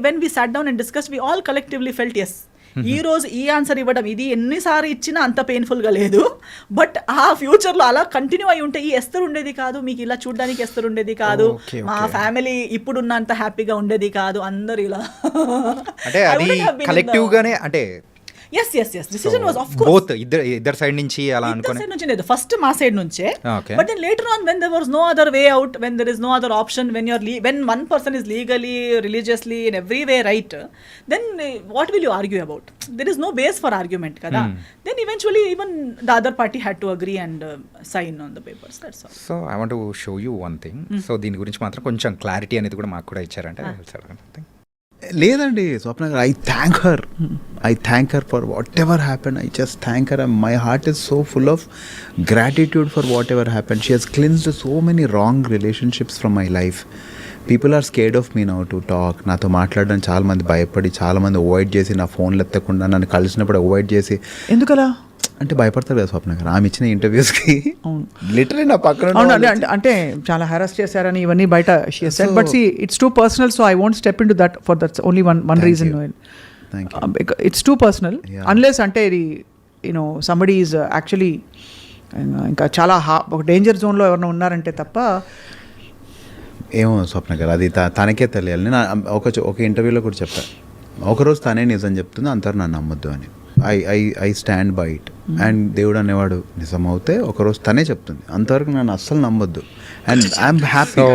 when we sat down and discussed, we all collectively felt yes. ఈ రోజు ఈ answer ఇవ్వడం ఇది ఎన్నిసార్లు ఇచ్చినా అంత పెయిన్ఫుల్గా లేదు. బట్ ఆ ఫ్యూచర్లో అలా కంటిన్యూ అయి ఉంటే ఈ ఎస్తరు ఉండేది కాదు, మీకు ఇలా చూడడానికి ఎస్తరు ఉండేది కాదు, మా ఫ్యామిలీ ఇప్పుడున్నంత హ్యాపీగా ఉండేది కాదు, అందరు ఇలా అంటే అది కలెక్టివ్ గానే అంటే yes decision was of course both ఇద్దరు సైడ్ నుంచి అలా అనుకోని సైడ్ నుంచి లేదు, ఫస్ట్ మా సైడ్ నుంచే. But then later on when there was no other way out, when there is no other option, when one person is legally, religiously in every way right, then what will you argue about? There is no base for argument kada. Then eventually even the other party had to agree and sign on the papers, that's all. So I want to show you one thing. So దీని గురించి మాత్రం కొంచెం clarity అనేది కూడా మాకు కూడా ఇచ్చారంటే లేదండి Swapna garu, I thank her for whatever happen. I just thank her. My heart is so full of gratitude for whatever happen. She has cleansed so many wrong relationships from my life. People are scared of me now to talk. నాతో మాట్లాడడం చాలామంది భయపడి, చాలామంది avoid చేసి, నా ఫోన్లు ఎత్తకుండా నన్ను కలిసినప్పుడు అవాయిడ్ చేసి. ఎందుకలా అంటే భయపడతారు కదా స్వప్న గారు, ఆమె ఇచ్చిన ఇంటర్వ్యూస్కి లిటరలీ నా పక్కన అంటే చాలా హెరాస్ చేశారని ఇవన్నీ బయట but see it's too personal, so I won't step into that for that's only one reason. It's too personal unless అంటే ఇది యూనో సంబడీ ఈజ్ యాక్చువల్లీ ఇంకా చాలా ఒక డేంజర్ జోన్లో ఎవరైనా ఉన్నారంటే తప్ప. ఏమో స్వప్న గారు, అది తనకే తెలియాలి. నేను ఒక ఇంటర్వ్యూలో కూడా చెప్పాను, ఒకరోజు తనే నిజం చెప్తుంది, అందరూ నన్ను నమ్మొద్దు అని. I stand by it. And దేవుడు అనేవాడు నిజం అవుతే ఒకరోజు తనే చెప్తుంది, అంతవరకు నన్ను అస్సలు నమ్మొద్దు. And I'm happy.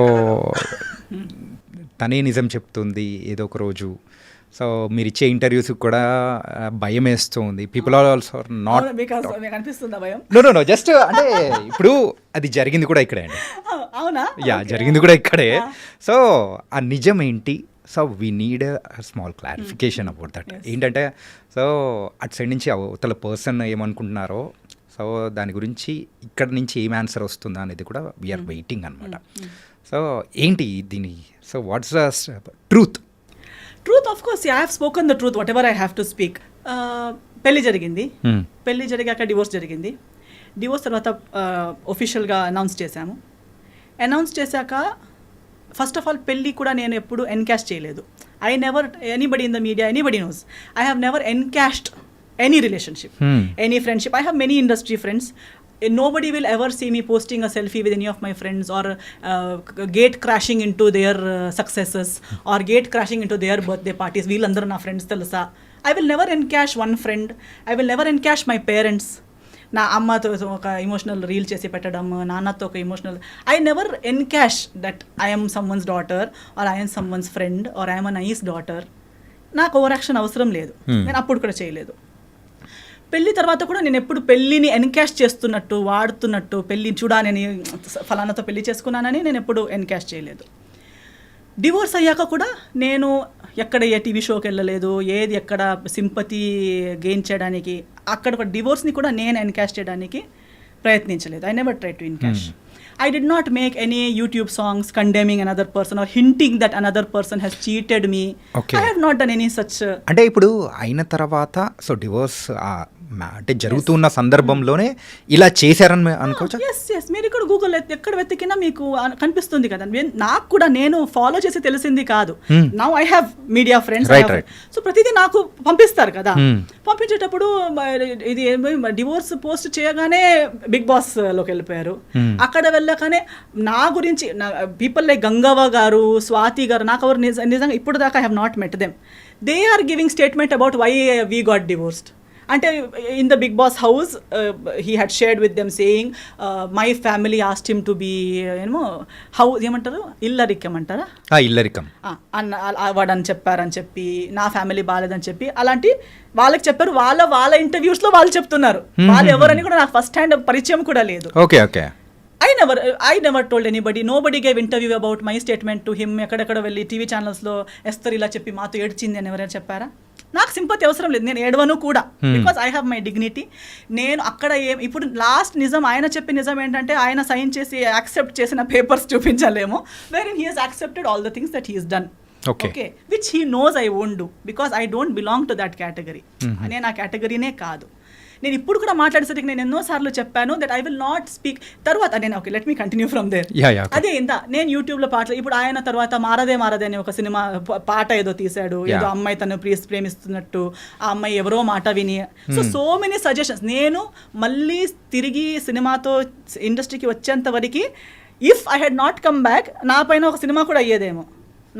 తనే నిజం చెప్తుంది ఏదో ఒక రోజు. సో మీరు ఇచ్చే ఇంటర్వ్యూస్ కూడా భయం వేస్తుంది. People are also not know just అంటే ఇప్పుడు అది జరిగింది కూడా ఇక్కడే అండి. అవునా? జరిగింది కూడా ఇక్కడే. సో ఆ నిజం ఏంటి? So we need small clarification about that. ఏంటంటే సో అటు సైడ్ నుంచి అవతల పర్సన్ ఏమనుకుంటున్నారో, సో దాని గురించి ఇక్కడ నుంచి ఏం ఆన్సర్ వస్తుందా అనేది కూడా వీఆర్ వెయిటింగ్ అనమాట. సో ఏంటి దీని, so what's the truth? Of course I have spoken the truth what ever I have to speak. పెళ్లి జరిగింది, పెళ్లి జరిగాక డివోర్స్ జరిగింది. డివోర్స్ తర్వాత ఒఫిషియల్గా అనౌన్స్ చేశాము. అనౌన్స్ చేశాక ఫస్ట్ ఆఫ్ ఆల్ పెళ్ళి కూడా నేను ఎప్పుడు ఎన్కాష్ చేయలేదు. I never, anybody in the media, anybody knows, I have never encashed any relationship, any friendship. I have many industry friends. Nobody will ever see me posting a selfie with any of my friends or gate crashing into their successes or gate crashing into their birthday parties. Veelandaru na friends telusa. I will never encash one friend. I will never encash my parents. నా అమ్మతో ఒక emotional reel చేసి పెట్టడం, నాన్నతో ఒక emotional. I never encash that I'm someone's daughter or I'm someone's friend or I'm a nice daughter. నాకు over action అవసరం లేదు, నేను అప్పుడు కూడా చేయలేదు. పెళ్ళి తర్వాత కూడా నేను ఎప్పుడు పెళ్ళిని ఎన్కాష్ చేస్తున్నట్టు, వాడుతున్నట్టు, పెళ్ళి చూడాలని ఫలానాతో పెళ్లి చేసుకున్నానని నేను ఎప్పుడు ఎన్కాష్ చేయలేదు. డివోర్స్ అయ్యాక కూడా నేను ఎక్కడ ఏ టీవీ షోకి వెళ్ళలేదు, ఏది ఎక్కడ సింపతి గెయిన్ చేయడానికి, అక్కడ ఒక డివోర్స్ని కూడా నేను ఎన్కాష్ చేయడానికి ప్రయత్నించలేదు. I never try to encash. I did not make any YouTube songs condemning another person or hinting that another person has cheated me. Okay. I have not done any such. అంటే ఇప్పుడు అయిన తర్వాత so divorce అంటే జరుగుతున్న సందర్భంలోనే ఇలా చేశారని అనుకోవచ్చా? ఎస్ మీరు ఇక్కడ గూగుల్ ఎక్కడ వెతికినా మీకు కనిపిస్తుంది కదా. నాకు కూడా నేను ఫాలో చేసి తెలిసింది కాదు. Now I have media friends, so ప్రతిదీ నాకు పంపిస్తారు కదా. పంపించేటప్పుడు ఇది డివోర్స్ పోస్ట్ చేయగానే బిగ్ బాస్ లోకి వెళ్ళిపోయారు. అక్కడ వెళ్ళగానే నా గురించి పీపుల్ లైక్ గంగవ్వ గారు, స్వాతి గారు, నాకు ఎవరు నిజంగా ఇప్పుడు దాకా I have not met them. They are giving statement about why we got divorced. అంటే in the Bigg Boss house he had shared with them saying my family asked him to be ఏమో house ఏమంటారు, ఇల్లరికం అంటారా, ఇల్లరికం వాడని చెప్పారని చెప్పి, నా ఫ్యామిలీ బాగాలేదని చెప్పి అలాంటి వాళ్ళకి చెప్పారు. వాళ్ళ ఇంటర్వ్యూస్లో వాళ్ళు చెప్తున్నారు. వాళ్ళు ఎవరని కూడా నాకు ఫస్ట్ హ్యాండ్ పరిచయం కూడా లేదు. Okay okay. I never told anybody. Nobody gave interview about my statement to him. ఎక్కడెక్కడ వెళ్ళి టీవీ ఛానల్స్లో ఎస్తర్ ఇలా చెప్పి మాతో ఏడ్చింది అని ఎవరైనా చెప్పారా? నాకు సింపతి అవసరం లేదు, నేను ఏడవను కూడా. Because I have my dignity. నేను అక్కడ ఇప్పుడు లాస్ట్ నిజం ఆయన చెప్పిన నిజం ఏంటంటే ఆయన సైన్ చేసి యాక్సెప్ట్ చేసిన పేపర్స్ చూపించలేము, where in he has accepted all the things that he has done. Okay, which he knows I won't do because I don't belong to that category. నేను ఆ కేటగిరీనే కాదు. నేను ఇప్పుడు కూడా మాట్లాడేసరికి నేను ఎన్నోసార్లు చెప్పాను that I will not speak. తర్వాత నేను okay let me continue from there. అదే నేను యూట్యూబ్లో పాటలు ఇప్పుడు ఆయన తర్వాత మారదే అని ఒక సినిమా పాట ఏదో తీశాడు, ఏదో అమ్మాయి తను ప్రేమిస్తున్నట్టు, ఆ అమ్మాయి ఎవరో మాట విని, సో మెనీ సజెషన్స్. నేను మళ్ళీ తిరిగి సినిమాతో ఇండస్ట్రీకి వచ్చేంత వరకు if I had not come back నా పైన ఒక సినిమా కూడా అయ్యేదేమో.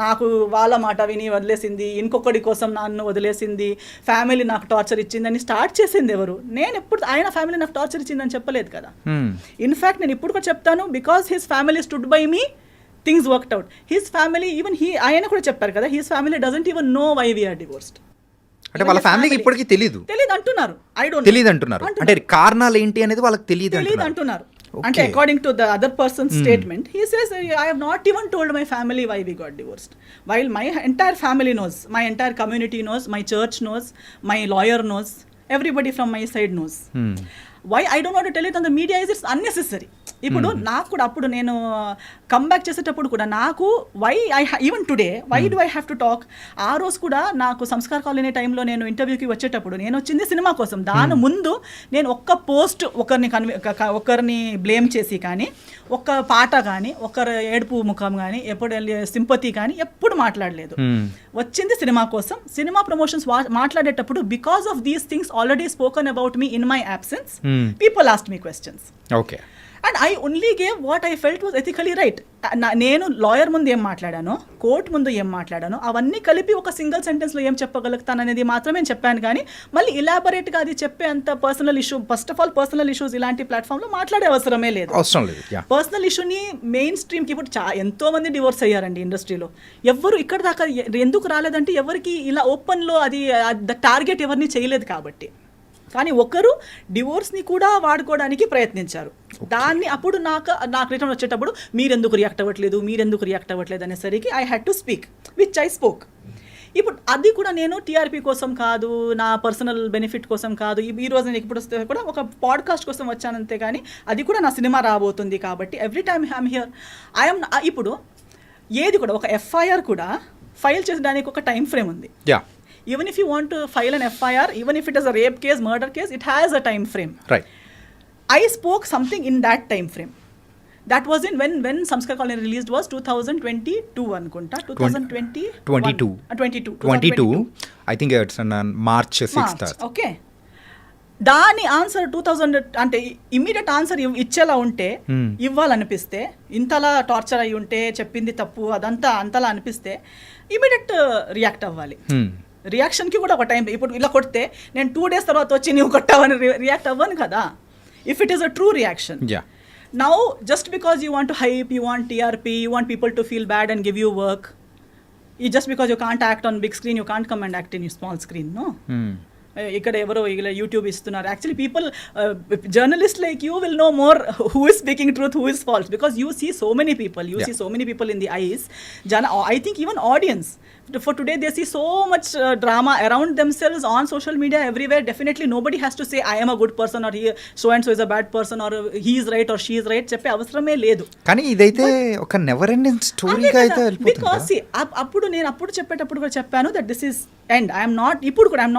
నాకు వాళ్ళ మాట విని వదిలేసింది, ఇంకొకటి కోసం నన్ను వదిలేసింది, ఫ్యామిలీ నాకు టార్చర్ ఇచ్చిందని స్టార్ట్ చేసింది ఎవరు? నేను ఎప్పుడు ఆయన ఫ్యామిలీ నాకు టార్చర్ ఇచ్చిందని చెప్పలేదు కదా. ఇన్ఫ్యాక్ట్ నేను ఇప్పుడు కూడా చెప్తాను, because his family stood by me, things worked out. His family even ఆయన కూడా చెప్పారు కదా, his family doesn't even know why we're divorced. అంటే వాళ్ళ ఫ్యామిలీకి ఇప్పటికీ తెలియదు అంటున్నారు. తెలియదు అంటున్నారు. అంటే కారణాలు ఏంటి అనేది వాళ్ళకి తెలియదు అంటున్నారు. అంటే according to the other person statement, he says I have not even told my family why we got divorced, while my entire family knows, my entire community knows, my church knows, my lawyer knows, everybody from my side knows. Why I don't want to tell it on the media is it's unnecessary. ఇప్పుడు నాకు కూడా అప్పుడు నేను comeback చేసేటప్పుడు కూడా నాకు even today why do I have to talk. ఆ రోజు కూడా నాకు సంస్కార్ కాలనీ టైంలో నేను ఇంటర్వ్యూకి వచ్చేటప్పుడు నేను వచ్చింది సినిమా కోసం. దాని ముందు నేను ఒక్క పోస్ట్ ఒకరిని బ్లేమ్ చేసి కానీ, ఒక్క పాట కానీ, ఒకరి ఏడుపు ముఖం కానీ, ఎప్పుడు సింపతి కానీ ఎప్పుడు మాట్లాడలేదు. వచ్చింది సినిమా కోసం. సినిమా ప్రమోషన్స్ మాట్లాడేటప్పుడు because of these things already spoken about me in my absence, people asked me questions. Okay. And I only gave what I felt was ethically right. నేను లాయర్ ముందు ఏం మాట్లాడానో, court ముందు ఏం మాట్లాడానో అవన్నీ కలిపి ఒక సింగిల్ సెంటెన్స్లో ఏం చెప్పగలుగుతాను అనేది మాత్రమే చెప్పాను. కానీ మళ్ళీ ఇలాబొరేట్గా అది చెప్పే అంత personal issue, first of all personal issues ఇలాంటి ప్లాట్ఫామ్లో మాట్లాడే అవసరమే లేదు. పర్సనల్ ఇష్యూని మెయిన్ స్ట్రీమ్కి ఇప్పుడు ఎంతో మంది డివోర్స్ అయ్యారండి ఇండస్ట్రీలో. ఎవరు ఇక్కడ దాకా ఎందుకు రాలేదంటే ఎవరికి ఇలా ఓపెన్లో అది టార్గెట్ ఎవరిని చేయలేదు కాబట్టి. కానీ ఒకరు డివోర్స్ని కూడా వాడుకోవడానికి ప్రయత్నించారు. దాన్ని అప్పుడు నాకు రిటర్న్ వచ్చేటప్పుడు మీరెందుకు రియాక్ట్ అవ్వట్లేదు అనేసరికి I had to speak which I spoke. ఇప్పుడు అది కూడా నేను టీఆర్పీ కోసం కాదు, నా పర్సనల్ బెనిఫిట్ కోసం కాదు. ఈ రోజు నేను ఇప్పుడు వస్తే కూడా ఒక పాడ్కాస్ట్ కోసం వచ్చానంతే, కానీ అది కూడా నా సినిమా రాబోతుంది కాబట్టి ఎవ్రీ టైమ్ ఐఎమ్ హియర్. ఇప్పుడు ఏది కూడా ఒక ఎఫ్ఐఆర్ కూడా ఫైల్ చేసడానికి ఒక టైం ఫ్రేమ్ ఉంది. Even if you want to file an FIR, even if it is a rape case, murder case, it has a time frame. Right. I spoke something in that time frame. That was in when Samskar Colony released was 2022 anukunta. 2022. I think it's on March 6th. Okay. దాని answer 2000 అంటే immediate answer ఇచ్చేలా ఉంటే, ఇవ్వాలనిపిస్తే, ఇంతలా torture అయి ఉంటే, చెప్పింది తప్పు అదంతా అంతలా అనిపిస్తే ఇమ్మీడియట్ రియాక్ట్ అవ్వాలి. రియాక్షన్కి కూడా ఒక టైం. ఇప్పుడు ఇలా కొడితే నేను 2 days తర్వాత వచ్చి నువ్వు కొట్టావని రియాక్ట్ అవ్వను కదా, if it is a true reaction. Now just because you want to hype, you want TRP, you want people to feel bad and give you work, just because you can't act on big screen, you can't come and act in small screen. No, ఇక్కడ ఎవరో ఇలా YouTube ఇస్తున్నారు. Actually people, journalist like you will know more who is speaking truth, who is false, because you see so many people, see so many people in the eyes. I think even audience for today they see so much drama around themselves on social media everywhere. Definitely nobody has to say I am a good person or he so and so is a bad person or he is right or she is right చెప్పే అవసరమే లేదు. కానీ ఇదైతే ఒక never ending స్టోరీగా అయితే వెళ్ళిపోతుంది. Because అప్పుడు చెప్పేటప్పుడు కూడా చెప్పాను that this is end. I am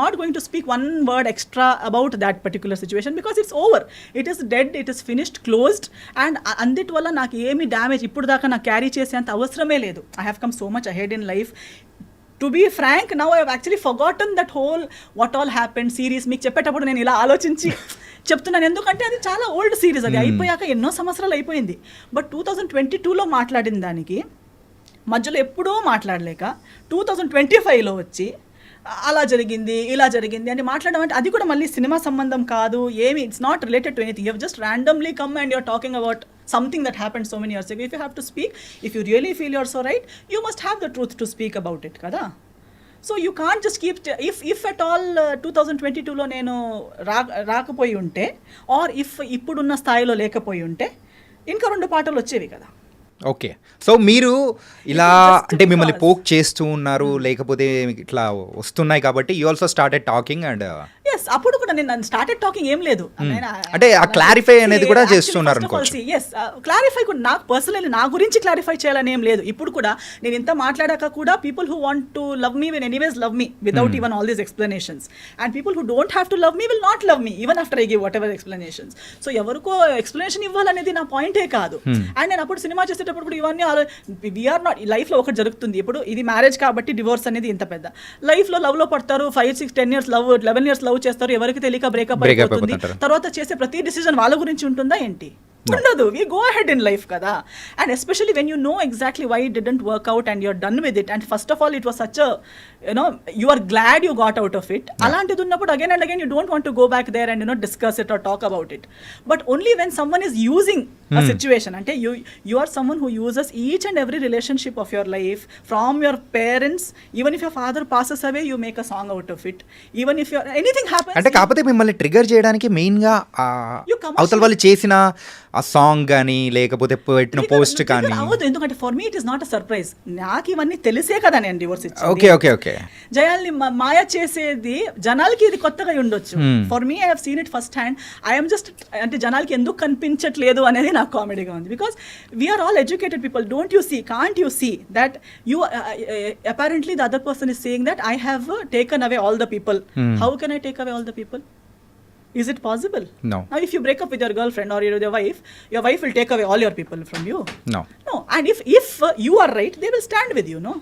not going to speak one word extra about that particular situation because it's over. It is dead, it is finished, closed, and అందుటి వల్ల నాకు ఏమి damage ఇప్పుడు దాకా నాకు క్యారీ చేసేంత అవసరమే లేదు. I have come so much ahead in life. To be frank, now I have actually forgotten that whole what all happened series. మీకు చెప్పేటప్పుడు నేను ఇలా ఆలోచించి చెప్తున్నాను, ఎందుకంటే అది చాలా ఓల్డ్ సిరీస్, అది అయిపోయాక ఎన్నో సంవత్సరాలు అయిపోయింది. బట్ 2022లో మాట్లాడిన దానికి మధ్యలో ఎప్పుడూ మాట్లాడలేక 2025లో వచ్చి అలా జరిగింది ఇలా జరిగింది అని మాట్లాడడం అంటే అది కూడా మళ్ళీ సినిమా సంబంధం కాదు ఏమి. It's not related to anything. You have just randomly come and you're talking about something that happened so many years ago. If you have to speak, if you really feel you're so right, you must have the truth to speak about it kada. So you can't just keep if at all 2022లో నేను రాకపోయి ఉంటే or if ఇప్పుడున్న స్థాయిలో లేకపోయి ఉంటే ఇంకా 2 పాటలు వచ్చేవి కదా. ఓకే, సో మీరు ఇలా అంటే మిమ్మల్ని పోక్ చేస్తూ ఉన్నారు, లేకపోతే ఇట్లా వస్తున్నాయి కాబట్టి you also started talking and yes అప్పుడు కూడా నేను స్టార్టెడ్ టాకింగ్ ఏం లేదు అంటే ఆ clarify అనేది కూడా చేస్తున్నారు అనుకోవచ్చు. ఎస్ క్లారిఫై కూడా నాకు పర్సనల్లీ నా గురించి క్లారిఫై చేయాలని ఏం లేదు. ఇప్పుడు కూడా నేను ఇంత మాట్లాడాక కూడా people who want to love me will anyways love me without even all these explanations, and people who don't have to love me will not love me even after I give what ever explanations. So ఎవరికో explanation ఇవ్వాలనేది నా పాయింటే కాదు. And నేను అప్పుడు cinema చేసేటప్పుడు కూడా ఇవన్నీ వీఆర్ నాట్ లైఫ్లో ఒకటి జరుగుతుంది. ఇప్పుడు ఇది మ్యారేజ్ కాబట్టి డివోర్స్ అనేది ఇంత పెద్ద, లైఫ్లో లవ్లో పడతారు, 5, 6, 10 years లవ్, 11 years లవ్ చేస్తారు, ఎవరికి తెలియక బ్రేకప్ అయిపోతుంది. తర్వాత చేసే ప్రతి డిసిజన్ వాళ్ళ గురించి ఉంటుందా ఏంటి? ఉండదు. We go ahead in life కదా. And especially when you know exactly why it didn't work out and you're done with it, and first of all it was such you are glad you got out of it. అలాంటిది ఉన్నప్పుడు again and again you don't want to go back there and discuss it or talk about it. But only when someone is using a situation, అంటే you are someone who uses each and every relationship of your life from your parents. Even if your father passes away, you make a song out of it. Even if anything happens, అంటే కాకపోతే మిమ్మల్ని trigger చేయడానికి మెయిన్గా అవతల వాళ్ళు చేసిన ఆ song కానీ లేకపోతే పెట్టిన పోస్ట్ కానీ అవదు. ఎందుకంటే for me it is not a surprise. నాకు ఇవన్నీ తెలిసే కదా నేను డివోర్స్ ఇచ్చింది. ఓకే జయాల్ని మాయ చేసేది జనాలకి ఇది కొత్తగా ఉండొచ్చు. For me I have seen it first hand. I'm just అంటే జనాలకి ఎందుకు కనిపించట్లేదు అనేది నాకు కామెడీగా ఉంది. Because we're all educated people. Don't you see, can't you see that you apparently the other person is saying that I have taken away all the people. How can I take away all the people? Is it possible? No. Now if you break up with your girlfriend or your wife will take away all your people from you. No. And if you are right, they will stand with you, no?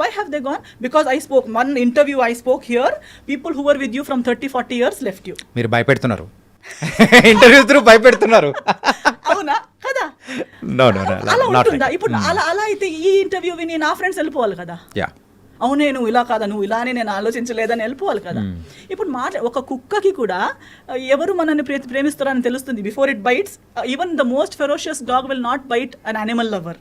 Why have they gone? Because I spoke one interview, I spoke here, people who were with you from 30-40 years left you. మీరు భయపెడుతున్నారు, interview through భయపెడుతున్నారు. అవునా కదా? No, అలా ఉంటుందా? ఇప్పుడు అలా అయితే ఈ interview విని నా ఫ్రెండ్స్ వెళ్ళిపోవాలి కదా. Yeah. అవునే నువ్వు ఇలా కాదా, నువ్వు ఇలానే నేను ఆలోచించలేదని వెళ్ళిపోవాలి కదా. ఇప్పుడు ఒక కుక్కకి కూడా ఎవరు మనల్ని ప్రేమిస్తారని తెలుస్తుంది before it bites. Even the most ferocious dog will not bite an animal lover.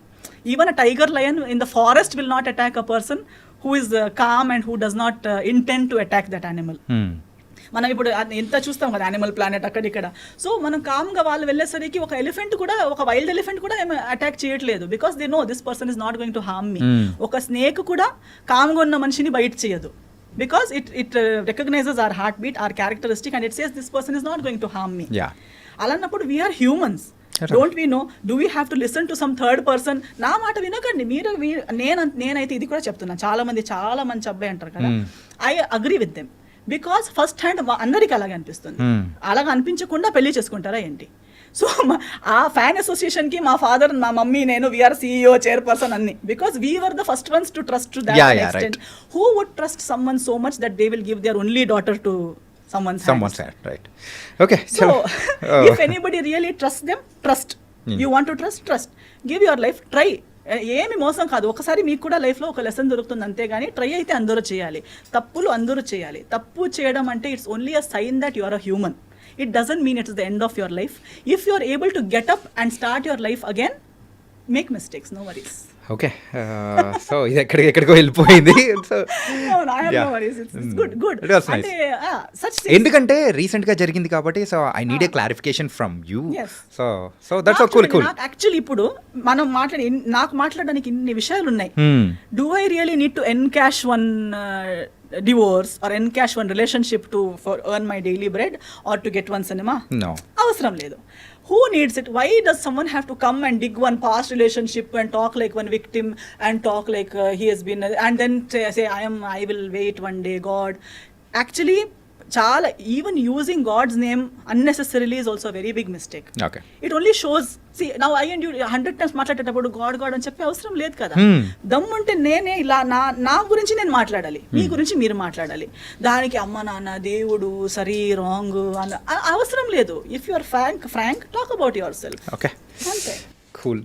Even a tiger lion in the forest will not attack a person who is calm and who does not intend to attack that animal. మనం ఇప్పుడు ఎంత చూస్తాం కదా animal planet అక్కడిక్కడ. So మనం కామ్గా వాళ్ళు వెళ్ళేసరికి ఒక ఎలిఫెంట్ కూడా, ఒక వైల్డ్ ఎలిఫెంట్ కూడా ఏమి అటాక్ చేయట్లేదు. Because they know this person is not going to harm me. ఒక స్నేక్ కూడా కామ్గా ఉన్న మనిషిని బైట్ చేయదు. Because it recognises our heartbeat, our characteristic, and it says this person is not going to harm me. అలాన్నప్పుడు we're humans. Don't we know, do we have to listen to some third person? నా మాట వినకండి మీరు. నేనైతే ఇది కూడా చెప్తున్నాను, చాలా మంచి అబ్బాయి అంటారు కదా, I agree with them. Because first hand అందరికి అలాగే అనిపిస్తుంది. అలాగ అనిపించకుండా పెళ్లి చేసుకుంటారా ఏంటి? సో ఆ ఫ్యాన్ అసోసియేషన్కి మా ఫాదర్, మా మమ్మీ, నేను వీఆర్ CEO, చైర్పర్సన్ అన్ని. Because we were the first ones to trust to that extent. Who would trust someone so much that they will give their only daughter to someone's hand, right? Okay, so if anybody really trusts them, trust. You want to trust. Give your life, try. ఏమి మోసం కాదు. ఒకసారి మీకు కూడా లైఫ్లో ఒక lesson దొరుకుతుంది అంతే. కానీ ట్రై అయితే అందరూ చేయాలి, తప్పులు అందరూ చేయాలి. తప్పు చేయడం అంటే it's only a sign that you are a human. It doesn't mean it's the end of your life. If you are able to get up and start your life again, make mistakes, no worries. Okay, so ఇది ఎక్కడికో వెళ్ళిపోయింది. ఎందుకంటే recent గా జరిగింది కాబట్టి, so I need a clarification from you. So that's cool. Actually ఇప్పుడు మనం నాకు మాట్లాడడానికి ఇన్ని విషయాలు ఉన్నాయి. Do I really need to encash one divorce or encash one relationship for earn my daily bread or to get one cinema? No. Avasram ledu. Who needs it? Why does someone have to come and dig one past relationship and talk like one victim and talk like he has been, and then say I will wait one day, God? Actually, చాలా even using God's name unnecessarily is also very big mistake. It only shows, see now I and you 100 times మాట్లాడేటప్పుడు God అని చెప్పే అవసరం లేదు కదా. దమ్ముంటే నేనే ఇలా నా గురించి నేను మాట్లాడాలి, మీ గురించి మీరు మాట్లాడాలి. దానికి అమ్మ నాన్న దేవుడు సరి రాంగ్ అన్న అవసరం లేదు. If you are frank talk about yourself. Okay, అంతే. కూల్.